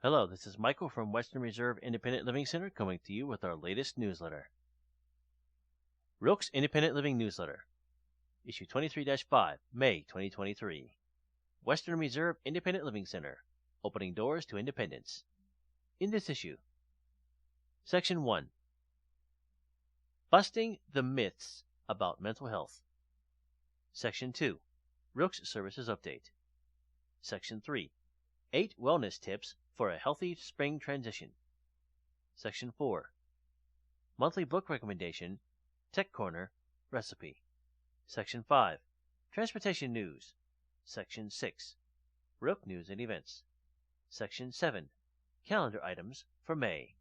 Hello, this is Michael from Western Reserve Independent Living Center coming to you with our latest newsletter. WRILC's Independent Living Newsletter, Issue 23-5, May 2023. Western Reserve Independent Living Center, Opening Doors to Independence. In this issue, Section 1, Busting the Myths about Mental Health. Section 2, WRILC's Services Update. Section 3, 8 Wellness Tips for a Healthy Spring Transition. Section 4, Monthly Book Recommendation, Tech Corner, Recipe. Section 5, Transportation News. Section 6, WRILC News and Events. Section 7, Calendar Items for May.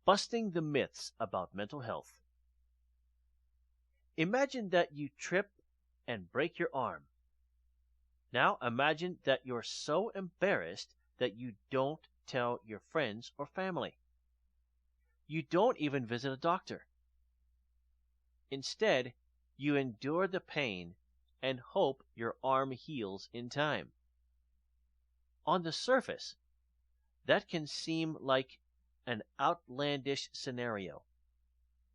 Busting the Myths about Mental Health. Imagine that you trip and break your arm. Now imagine that you're so embarrassed that you don't tell your friends or family. You don't even visit a doctor. Instead, you endure the pain and hope your arm heals in time. On the surface, that can seem like an outlandish scenario,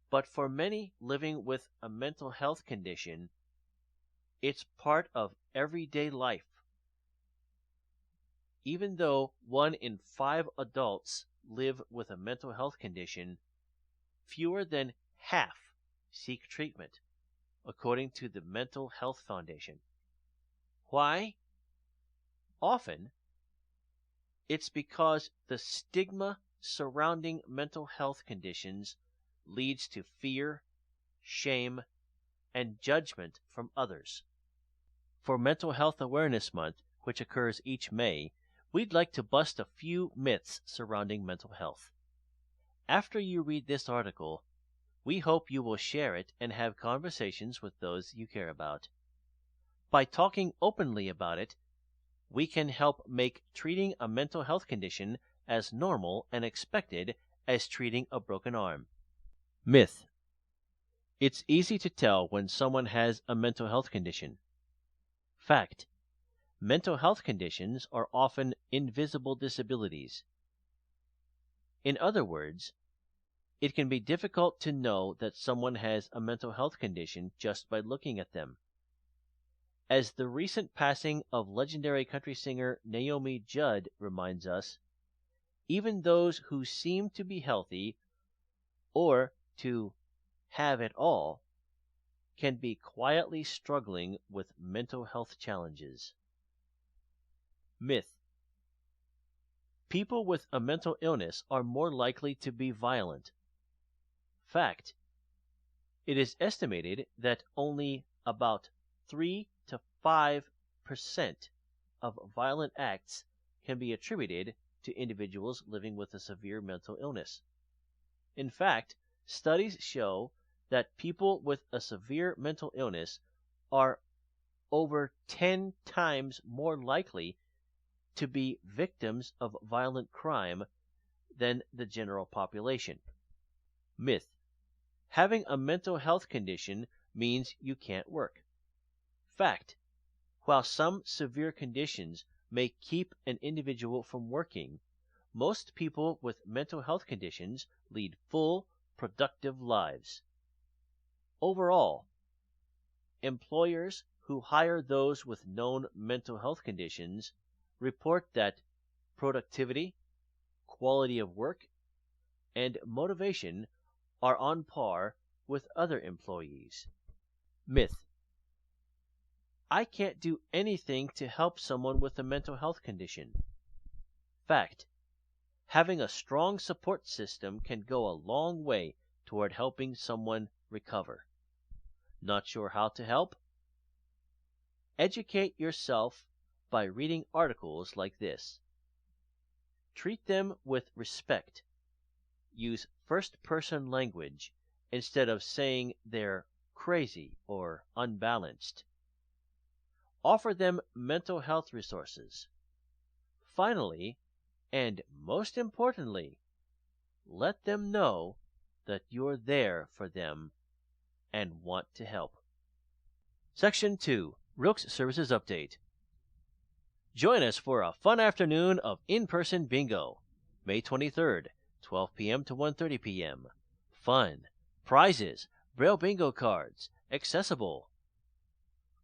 but for many living with a mental health condition, it's part of everyday life. Even though 1 in 5 adults live with a mental health condition, fewer than half seek treatment, according to the Mental Health Foundation. Why? Often, it's because the stigma surrounding mental health conditions leads to fear, shame, and judgment from others. For Mental Health Awareness Month, which occurs each May, we'd like to bust a few myths surrounding mental health. After you read this article, we hope you will share it and have conversations with those you care about. By talking openly about it, we can help make treating a mental health condition as normal and expected as treating a broken arm. Myth: it's easy to tell when someone has a mental health condition. Fact: mental health conditions are often invisible disabilities. In other words, it can be difficult to know that someone has a mental health condition just by looking at them. As the recent passing of legendary country singer Naomi Judd reminds us, even those who seem to be healthy or to have it all can be quietly struggling with mental health challenges. Myth: people with a mental illness are more likely to be violent. Fact: it is estimated that only about 3 to 5% of violent acts can be attributed to individuals living with a severe mental illness. In fact, studies show that people with a severe mental illness are over 10 times more likely to be victims of violent crime than the general population. Myth: having a mental health condition means you can't work. Fact: while some severe conditions may keep an individual from working, most people with mental health conditions lead full, productive lives. Overall, employers who hire those with known mental health conditions report that productivity, quality of work, and motivation are on par with other employees. Myth: I can't do anything to help someone with a mental health condition. Fact: having a strong support system can go a long way toward helping someone recover. Not sure how to help? Educate yourself by reading articles like this. Treat them with respect. Use first-person language instead of saying they're crazy or unbalanced. Offer them mental health resources. Finally, and most importantly, let them know that you're there for them and want to help. Section 2, WRILC's Services Update. Join us for a fun afternoon of in-person bingo, May 23rd, 12 p.m. to 1:30 p.m. Fun, prizes, Braille bingo cards, accessible.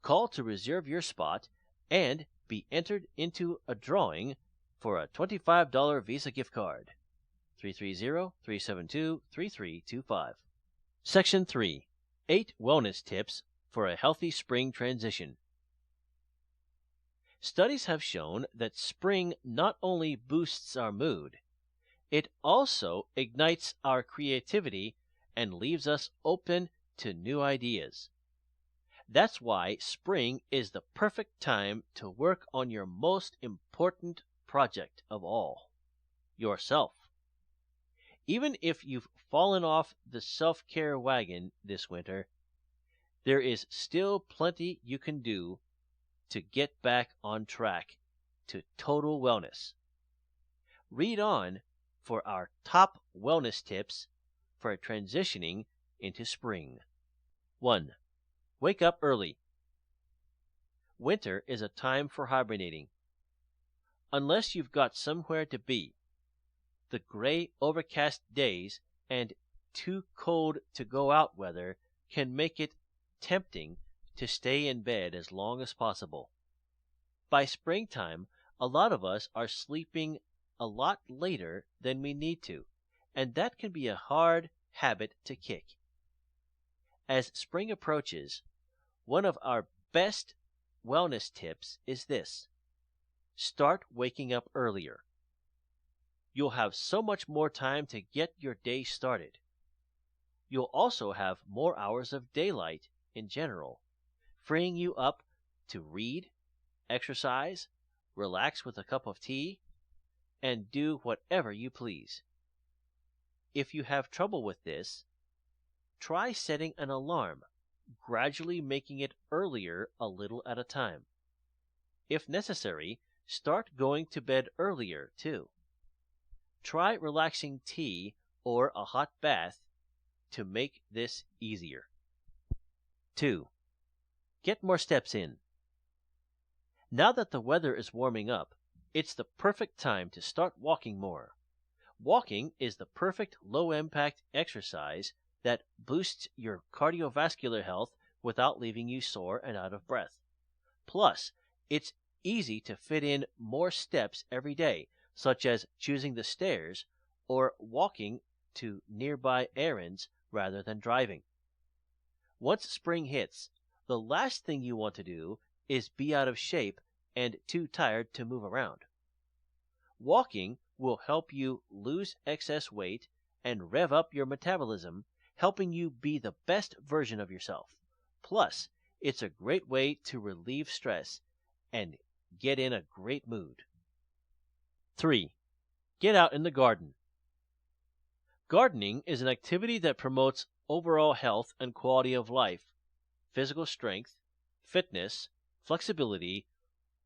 Call to reserve your spot and be entered into a drawing for a $25 Visa gift card. 330-372-3325. Section 3. 8 Wellness Tips for a Healthy Spring Transition. Studies have shown that spring not only boosts our mood, it also ignites our creativity and leaves us open to new ideas. That's why spring is the perfect time to work on your most important project of all, yourself. Even if you've fallen off the self-care wagon this winter, there is still plenty you can do to get back on track to total wellness. Read on for our top wellness tips for transitioning into spring. 1. Wake up early. Winter is a time for hibernating. Unless you've got somewhere to be, the gray, overcast days and too cold to go out weather can make it tempting to stay in bed as long as possible. By springtime, a lot of us are sleeping a lot later than we need to, and that can be a hard habit to kick. As spring approaches, one of our best wellness tips is this: start waking up earlier. You'll have so much more time to get your day started. You'll also have more hours of daylight in general, freeing you up to read, exercise, relax with a cup of tea, and do whatever you please. If you have trouble with this, try setting an alarm, gradually making it earlier a little at a time. If necessary, start going to bed earlier too. Try relaxing tea or a hot bath to make this easier. 2. Get more steps in. Now that the weather is warming up, it's the perfect time to start walking more. Walking is the perfect low-impact exercise that boosts your cardiovascular health without leaving you sore and out of breath. Plus, it's easy to fit in more steps every day, such as choosing the stairs or walking to nearby errands rather than driving. Once spring hits, the last thing you want to do is be out of shape and too tired to move around. Walking will help you lose excess weight and rev up your metabolism, helping you be the best version of yourself. Plus, it's a great way to relieve stress and get in a great mood. 3. Get out in the garden. Gardening is an activity that promotes overall health and quality of life, physical strength, fitness, flexibility,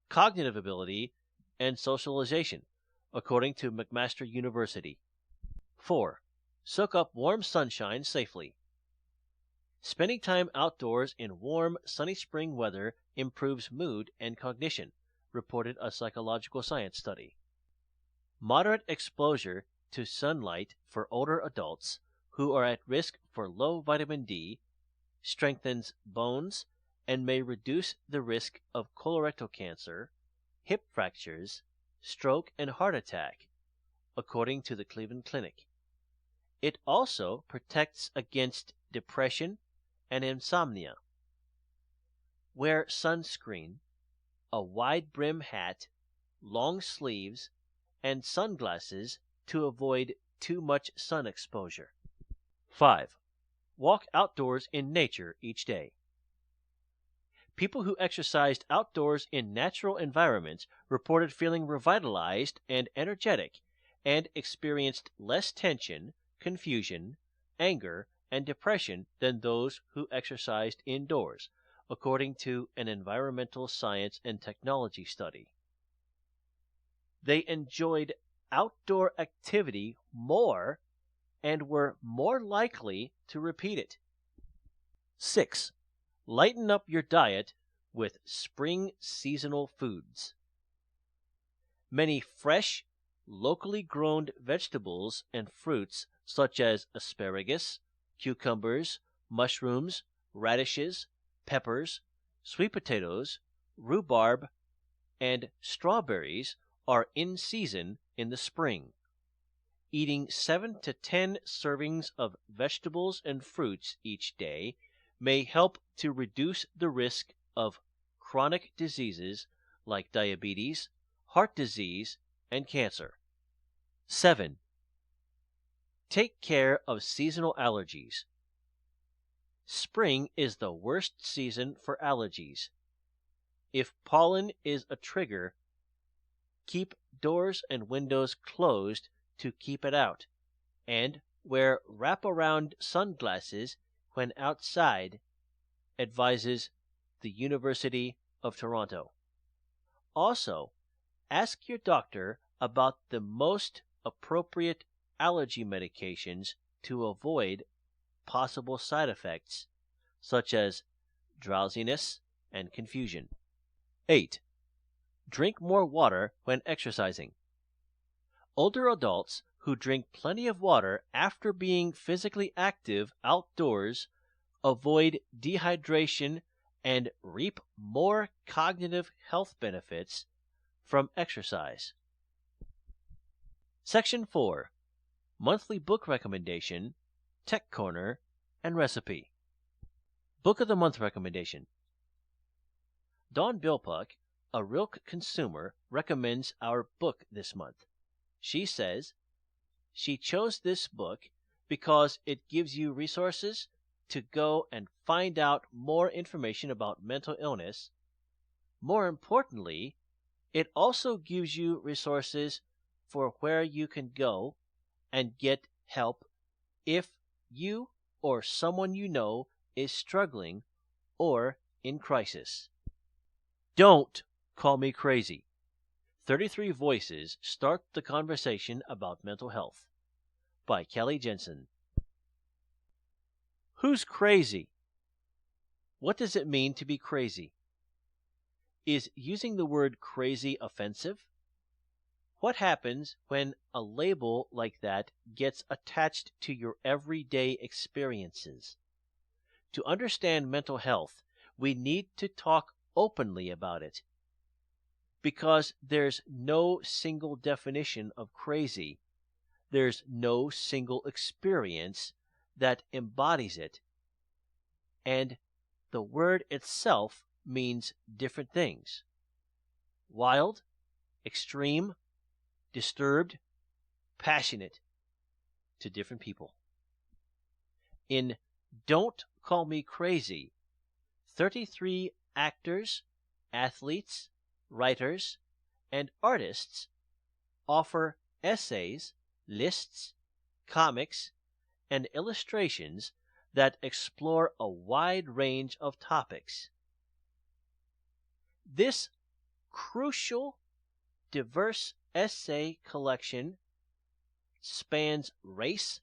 cognitive ability, and socialization, according to McMaster University. 4. Soak up warm sunshine safely. Spending time outdoors in warm, sunny spring weather improves mood and cognition, reported a psychological science study. Moderate exposure to sunlight for older adults who are at risk for low vitamin D strengthens bones and may reduce the risk of colorectal cancer, hip fractures, stroke, and heart attack, according to the Cleveland Clinic. It also protects against depression and insomnia. Wear sunscreen, a wide brim hat, long sleeves, and sunglasses to avoid too much sun exposure. 5. Walk outdoors in nature each day. People who exercised outdoors in natural environments reported feeling revitalized and energetic and experienced less tension, confusion, anger, and depression than those who exercised indoors, according to an environmental science and technology study. They enjoyed outdoor activity more and were more likely to repeat it. 6. Lighten up your diet with spring seasonal foods. Many fresh, locally grown vegetables and fruits such as asparagus, cucumbers, mushrooms, radishes, peppers, sweet potatoes, rhubarb, and strawberries are in season in the spring. Eating 7 to 10 servings of vegetables and fruits each day may help to reduce the risk of chronic diseases like diabetes, heart disease, and cancer. 7. Take care of seasonal allergies. Spring is the worst season for allergies. If pollen is a trigger, keep doors and windows closed to keep it out, and wear wraparound sunglasses when outside, advises the University of Toronto. Also, ask your doctor about the most appropriate allergy medications to avoid possible side effects such as drowsiness and confusion. 8. Drink more water when exercising. Older adults who drink plenty of water after being physically active outdoors avoid dehydration and reap more cognitive health benefits from exercise. Section 4. Monthly book recommendation, Tech Corner, and recipe. Book of the Month recommendation. Dawn Bilpuck, a WRILC consumer, recommends our book this month. She says she chose this book because it gives you resources to go and find out more information about mental illness. More importantly, it also gives you resources for where you can go and get help if you or someone you know is struggling or in crisis. Don't call me crazy. 33 Voices Start the Conversation About Mental Health by Kelly Jensen. Who's crazy? What does it mean to be crazy? Is using the word crazy offensive? What happens when a label like that gets attached to your everyday experiences? To understand mental health, we need to talk openly about it. Because there's no single definition of crazy, there's no single experience that embodies it, and the word itself means different things. Wild, extreme, disturbed, passionate to different people. In Don't Call Me Crazy, 33 actors, athletes, writers, and artists offer essays, lists, comics, and illustrations that explore a wide range of topics. This crucial, diverse essay collection spans race,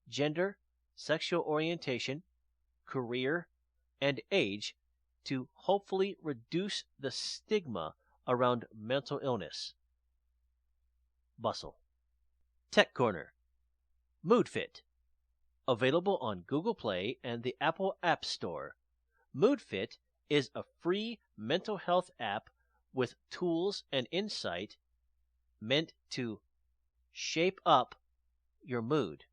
gender, sexual orientation, career, and age to hopefully reduce the stigma around mental illness. Bustle. Tech Corner. MoodFit. Available on Google Play and the Apple App Store. MoodFit is a free mental health app with tools and insight meant to shape up your mood.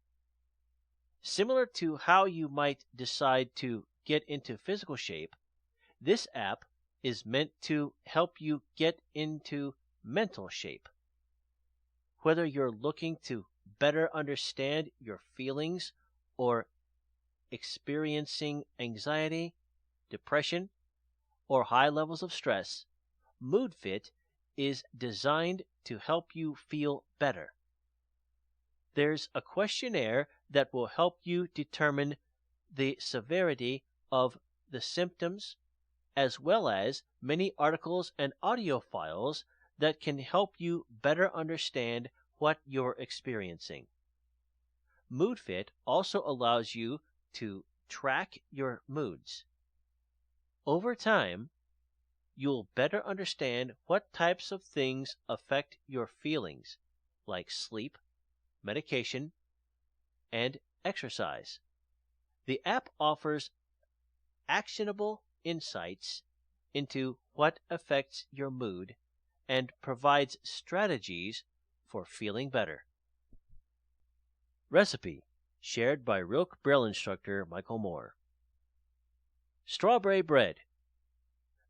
Similar to how you might decide to get into physical shape, this app is meant to help you get into mental shape. Whether you're looking to better understand your feelings or experiencing anxiety, depression, or high levels of stress, MoodFit is designed to help you feel better. There's a questionnaire that will help you determine the severity of the symptoms, as well as many articles and audio files that can help you better understand what you're experiencing. MoodFit also allows you to track your moods. Over time, you'll better understand what types of things affect your feelings, like sleep, medication, and exercise. The app offers actionable insights into what affects your mood and provides strategies for feeling better. Recipe shared by WRILC Braille instructor Michael Moore. Strawberry bread.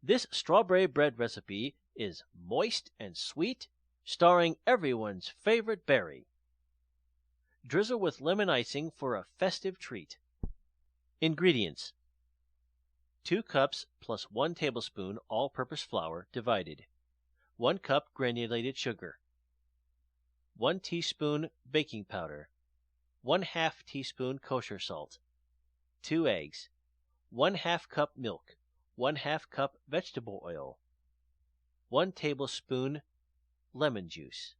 This strawberry bread recipe is moist and sweet, starring everyone's favorite berry. Drizzle with lemon icing for a festive treat. Ingredients: 2 cups plus 1 tablespoon all-purpose flour divided, 1 cup granulated sugar, 1 teaspoon baking powder, 1/2 teaspoon kosher salt, 2 eggs, 1/2 cup milk, 1/2 cup vegetable oil, 1 tablespoon lemon juice,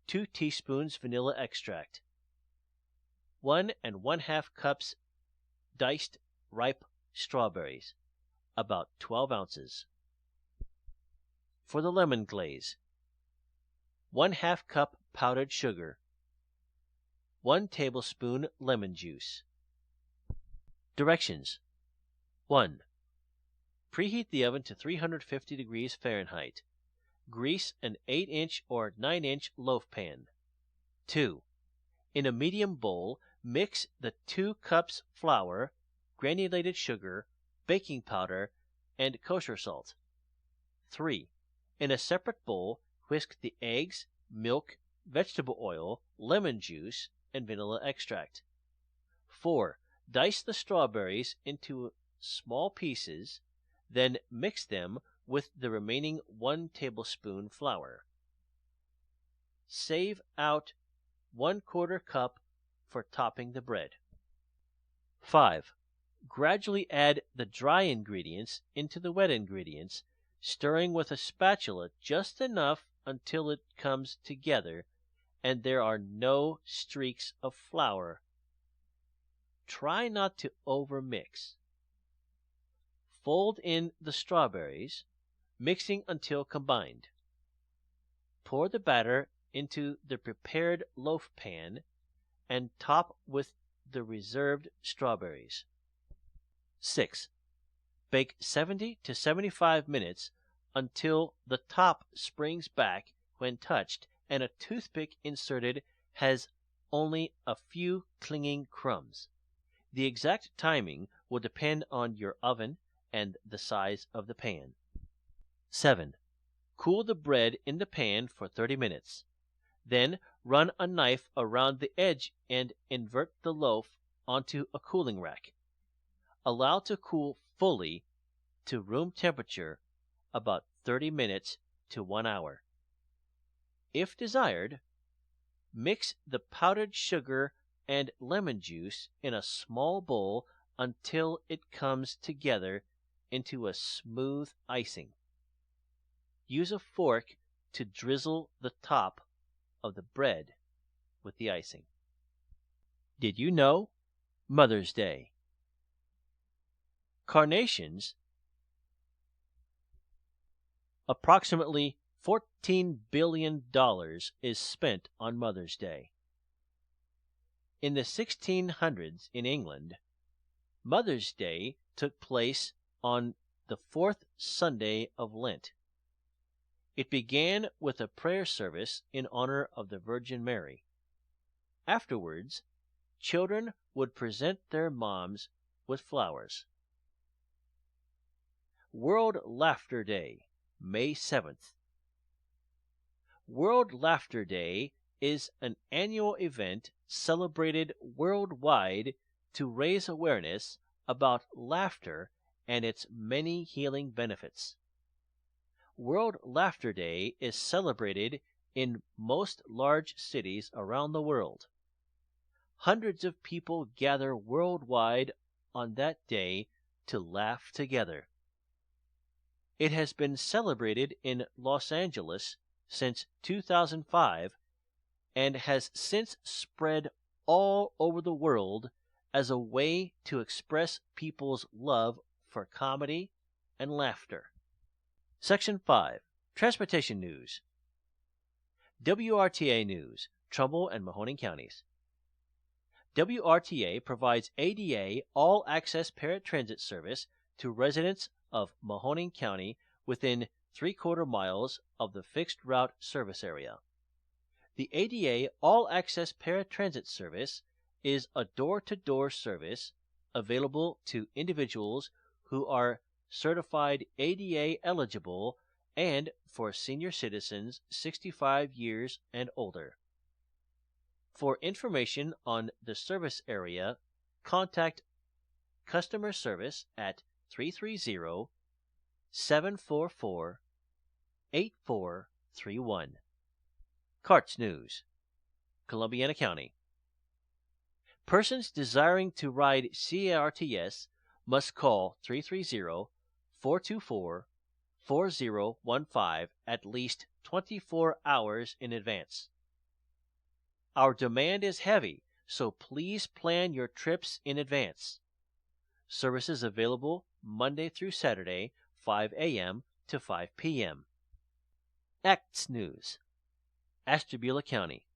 2 teaspoons vanilla extract, 1 1/2 cups diced ripe strawberries, about 12 ounces. For the lemon glaze: 1/2 cup powdered sugar, 1 tablespoon lemon juice. Directions: 1. Preheat the oven to 350 degrees Fahrenheit. Grease an 8-inch or 9-inch loaf pan. 2. In a medium bowl, mix the 2 cups flour, granulated sugar, baking powder, and kosher salt. 3. In a separate bowl, whisk the eggs, milk, vegetable oil, lemon juice, and vanilla extract. 4. Dice the strawberries into small pieces, then mix them with the remaining 1 tablespoon flour. Save out 1/4 cup for topping the bread. 5. Gradually add the dry ingredients into the wet ingredients, stirring with a spatula just enough until it comes together and there are no streaks of flour. Try not to overmix. Fold in the strawberries, mixing until combined. Pour the batter into the prepared loaf pan and top with the reserved strawberries. 6. Bake 70 to 75 minutes until the top springs back when touched and a toothpick inserted has only a few clinging crumbs. The exact timing will depend on your oven and the size of the pan. 7. Cool the bread in the pan for 30 minutes. Then run a knife around the edge and invert the loaf onto a cooling rack. Allow to cool fully to room temperature about 30 minutes to 1 hour. If desired, mix the powdered sugar and lemon juice in a small bowl until it comes together into a smooth icing. Use a fork to drizzle the top of the bread with the icing. Did you know? Mother's Day. Carnations. Approximately $14 billion is spent on Mother's Day. In the 1600s in England, Mother's Day took place on the 4th Sunday of Lent. It began with a prayer service in honor of the Virgin Mary. Afterwards, children would present their moms with flowers. World Laughter Day, May 7th. World Laughter Day is an annual event celebrated worldwide to raise awareness about laughter and its many healing benefits. World Laughter Day is celebrated in most large cities around the world. Hundreds of people gather worldwide on that day to laugh together. It has been celebrated in Los Angeles since 2005 and has since spread all over the world as a way to express people's love for comedy and laughter. Section 5. Transportation News. WRTA News, Trumbull and Mahoning Counties. WRTA provides ADA all-access paratransit service to residents of Mahoning County within 3/4 miles of the fixed route service area. The ADA all-access paratransit service is a door-to-door service available to individuals who are certified ADA eligible and for senior citizens 65 years and older. For information on the service area, contact customer service at 330-744-8431. CARTS News, Columbiana County. Persons desiring to ride CARTS must call 330-424-4015 at least 24 hours in advance. Our demand is heavy, so please plan your trips in advance. Services available Monday through Saturday, 5 a.m. to 5 p.m. ACTS News, Ashtabula County.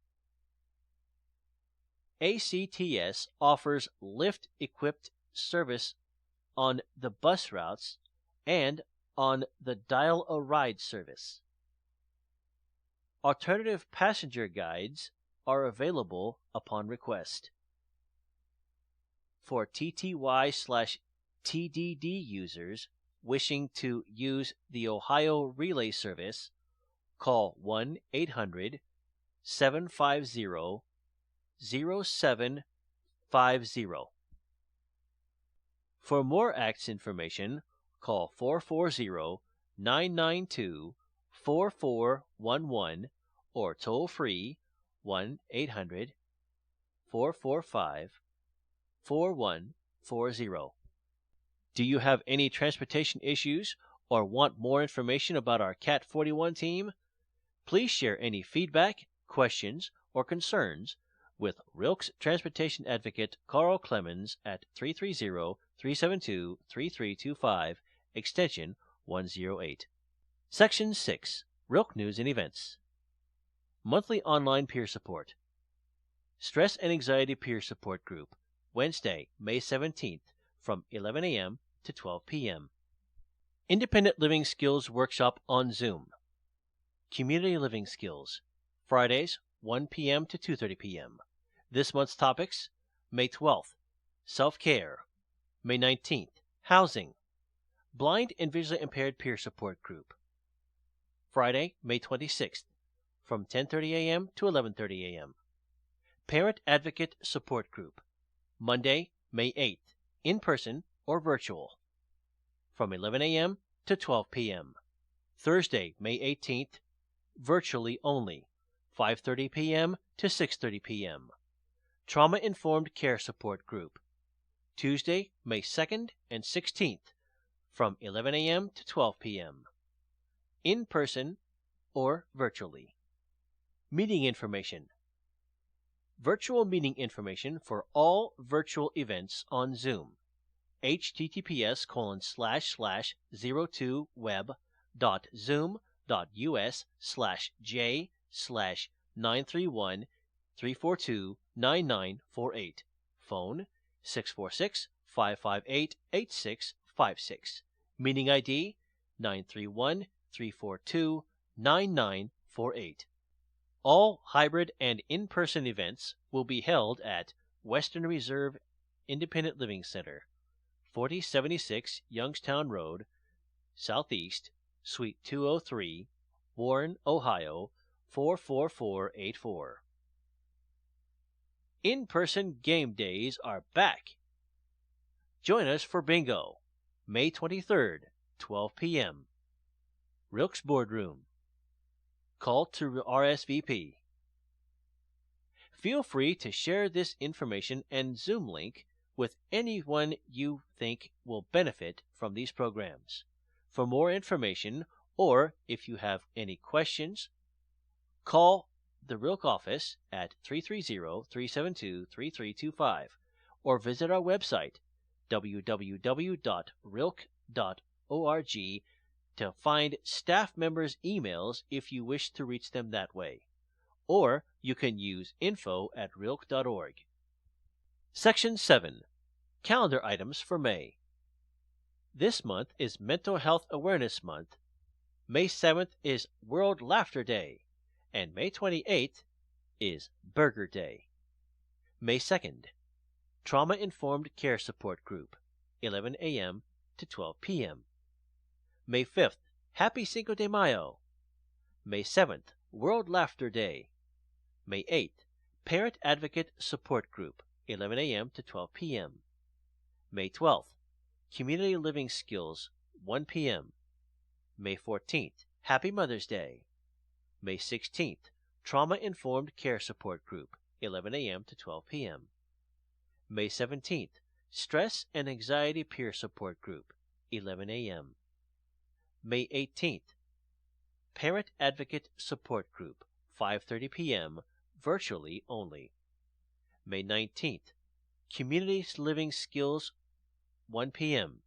ACTS offers lift-equipped service on the bus routes and on the Dial-A-Ride service. Alternative passenger guides are available upon request. For TTY/TDD users wishing to use the Ohio Relay service, call 1-800-750-0750. For more ACTS information, call 440-992-4411 or toll-free 1-800-445-4140. Do you have any transportation issues or want more information about our CAT 41 team? Please share any feedback, questions, or concerns with WRILC's Transportation Advocate Carl Clemens at 330-372-3325, extension 108. Section 6. WRILC News and Events. Monthly Online Peer Support. Stress and Anxiety Peer Support Group, Wednesday, May 17th, from 11 a.m. to 12 p.m. Independent Living Skills Workshop on Zoom. Community Living Skills, Fridays, 1 p.m. to 2:30 p.m. This month's topics: May 12th, Self-Care; May 19th, Housing; Blind and Visually Impaired Peer Support Group. Friday, May 26th, from 10:30 a.m. to 11:30 a.m. Parent Advocate Support Group, Monday, May 8th, in person or virtual, from 11 a.m. to 12 p.m. Thursday, May 18th, virtually only, 5:30 p.m. to 6:30 p.m. Trauma Informed Care Support Group, Tuesday, May 2nd and 16th, from 11 a.m. to 12 p.m. In person or virtually. Meeting information. Virtual meeting information for all virtual events on Zoom. https://02web.zoom.us/j/931-342-9948. Phone 646-558-8656. Meeting ID 931-342-9948. All hybrid and in-person events will be held at Western Reserve Independent Living Center, 4076 Youngstown Road, Southeast, Suite 203, Warren, Ohio, 44484. In-person game days are back. Join us for Bingo, May 23rd, 12 p.m. WRILC's Boardroom. Call to RSVP. Feel free to share this information and Zoom link with anyone you think will benefit from these programs. For more information, or if you have any questions, call the WRILC office at 330-372-3325 or visit our website www.wrilc.org to find staff members' emails if you wish to reach them that way, or you can use info@WRILC.org. Section 7. Calendar items for May. This month is Mental Health Awareness Month. May 7th is World Laughter Day, and May 28th is Burger Day. May 2nd, Trauma-Informed Care Support Group, 11 a.m. to 12 p.m. May 5th, Happy Cinco de Mayo. May 7th, World Laughter Day. May 8th, Parent Advocate Support Group, 11 a.m. to 12 p.m. May 12th, Community Living Skills, 1 p.m. May 14th, Happy Mother's Day. May 16th, Trauma-Informed Care Support Group, 11 a.m. to 12 p.m. May 17th, Stress and Anxiety Peer Support Group, 11 a.m. May 18th, Parent Advocate Support Group, 5:30 p.m., virtually only. May 19th, Community Living Skills, 1 p.m.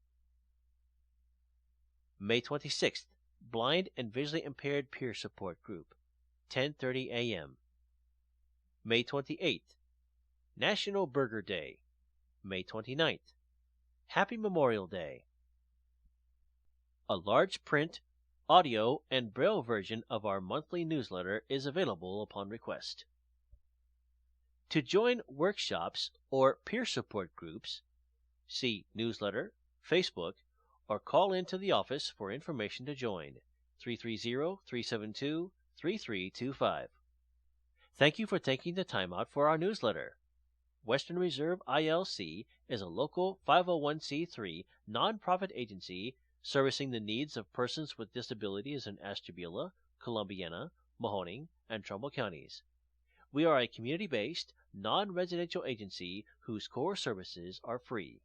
May 26th, Blind and Visually Impaired Peer Support Group, 10:30 a.m. May 28th, National Burger Day. May 29th, Happy Memorial Day. A large print, audio, and braille version of our monthly newsletter is available upon request. To join workshops or peer support groups, see newsletter, Facebook, or call into the office for information to join, 330-372-3325. Thank you for taking the time out for our newsletter. Western Reserve ILC is a local 501c3 nonprofit agency servicing the needs of persons with disabilities in Ashtabula, Columbiana, Mahoning, and Trumbull counties. We are a community-based, non-residential agency whose core services are free.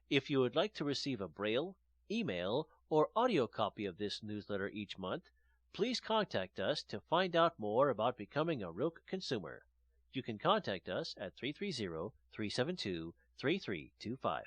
If you would like to receive a braille, email, or audio copy of this newsletter each month, please contact us to find out more about becoming a WRILC consumer. You can contact us at 330-372-3325.